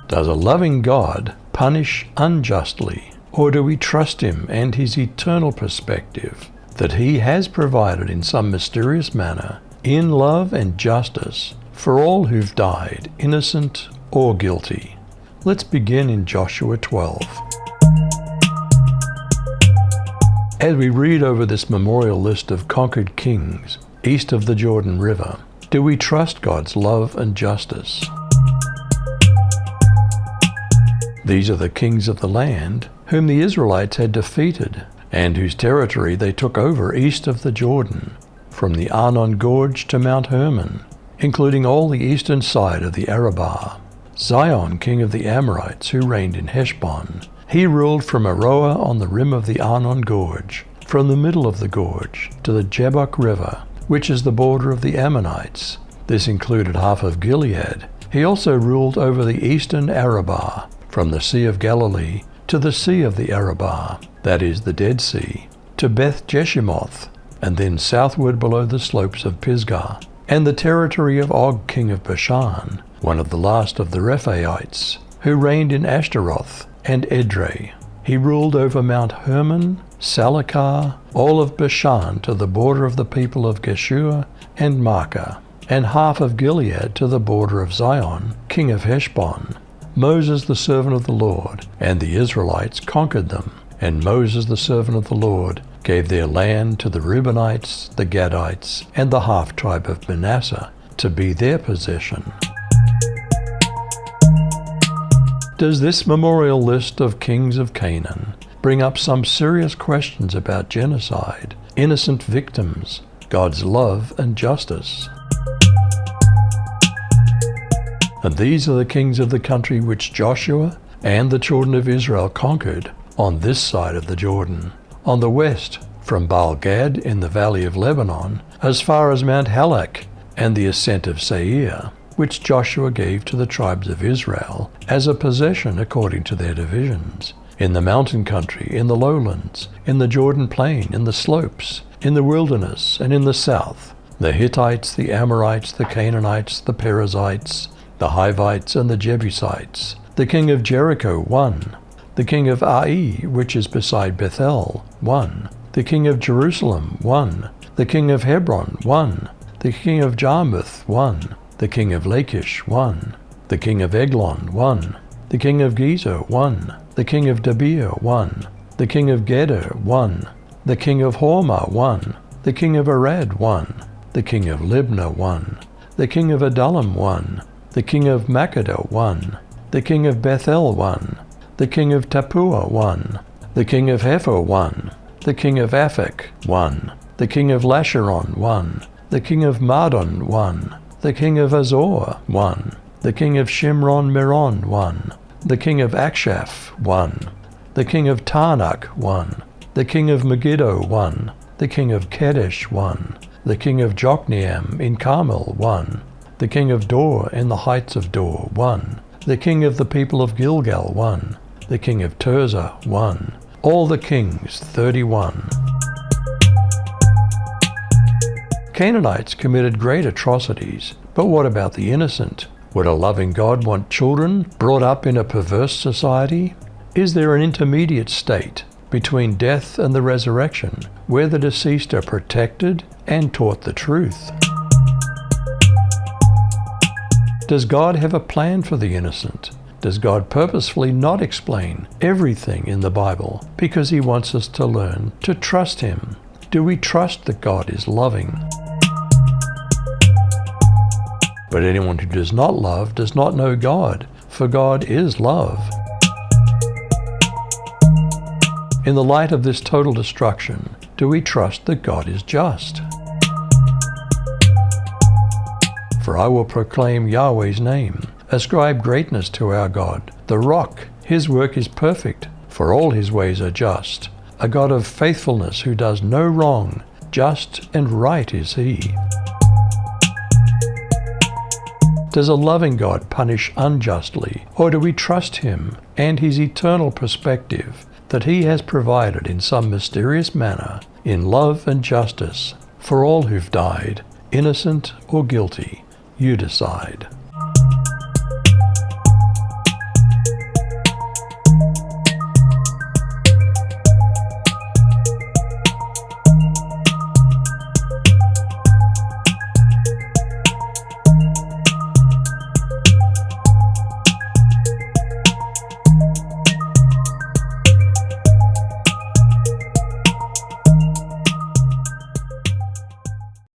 Does a loving God punish unjustly, or do we trust Him and His eternal perspective that He has provided in some mysterious manner, in love and justice, for all who've died, innocent or guilty? Let's begin in Joshua 12. As we read over this memorial list of conquered kings east of the Jordan River, do we trust God's love and justice? These are the kings of the land whom the Israelites had defeated and whose territory they took over east of the Jordan, from the Arnon Gorge to Mount Hermon, including all the eastern side of the Arabah. Sihon, king of the Amorites, who reigned in Heshbon. He ruled from Aroer on the rim of the Arnon Gorge, from the middle of the gorge to the Jabbok River, which is the border of the Ammonites. This included half of Gilead. He also ruled over the eastern Arabah, from the Sea of Galilee to the Sea of the Arabah, that is the Dead Sea, to Beth Jeshimoth, and then southward below the slopes of Pisgah, and the territory of Og, king of Bashan, one of the last of the Rephaites, who reigned in Ashtaroth and Edrei. He ruled over Mount Hermon, Salakah, all of Bashan to the border of the people of Geshur and Maacah, and half of Gilead to the border of Sihon, king of Heshbon. Moses the servant of the Lord and the Israelites conquered them, and Moses the servant of the Lord gave their land to the Reubenites, the Gadites, and the half-tribe of Manasseh to be their possession. Does this memorial list of kings of Canaan bring up some serious questions about genocide, innocent victims, God's love and justice? And these are the kings of the country which Joshua and the children of Israel conquered on this side of the Jordan. On the west, from Baal-Gad in the valley of Lebanon, as far as Mount Halak and the ascent of Seir, which Joshua gave to the tribes of Israel as a possession according to their divisions. In the mountain country, in the lowlands, in the Jordan plain, in the slopes, in the wilderness, and in the south, the Hittites, the Amorites, the Canaanites, the Perizzites, the Hivites, and the Jebusites. The king of Jericho won. The king of Ai, which is beside Bethel, won. The king of Jerusalem won. The king of Hebron won. The king of Jarmuth won. The king of Lachish won. The king of Eglon won. The king of Gezer won. The king of Debir won. The king of Geder won. The king of Hormah won. The king of Arad won. The king of Libnah won. The king of Adullam won. The king of Makkedah won. The king of Bethel won. The king of Tappuah won. The king of Hepher won. The king of Aphek won. The king of Lasharon won. The king of Madon won. The king of Azor won. The king of Shimron Meron won. The king of Akshaph won. The king of Tarnak won. The king of Megiddo won. The king of Kadesh won. The king of Jokneam in Carmel won. The king of Dor in the heights of Dor won. The king of the people of Gilgal won. The king of Tirzah won. All the kings, 31. Canaanites committed great atrocities, but what about the innocent? Would a loving God want children brought up in a perverse society? Is there an intermediate state between death and the resurrection, where the deceased are protected and taught the truth? Does God have a plan for the innocent? Does God purposefully not explain everything in the Bible because He wants us to learn to trust Him? Do we trust that God is loving? But anyone who does not love does not know God, for God is love. In the light of this total destruction, do we trust that God is just? For I will proclaim Yahweh's name, ascribe greatness to our God, the Rock. His work is perfect, for all His ways are just. A God of faithfulness who does no wrong, just and right is He. Does a loving God punish unjustly, or do we trust Him and His eternal perspective that He has provided in some mysterious manner, in love and justice, for all who've died, innocent or guilty? You decide.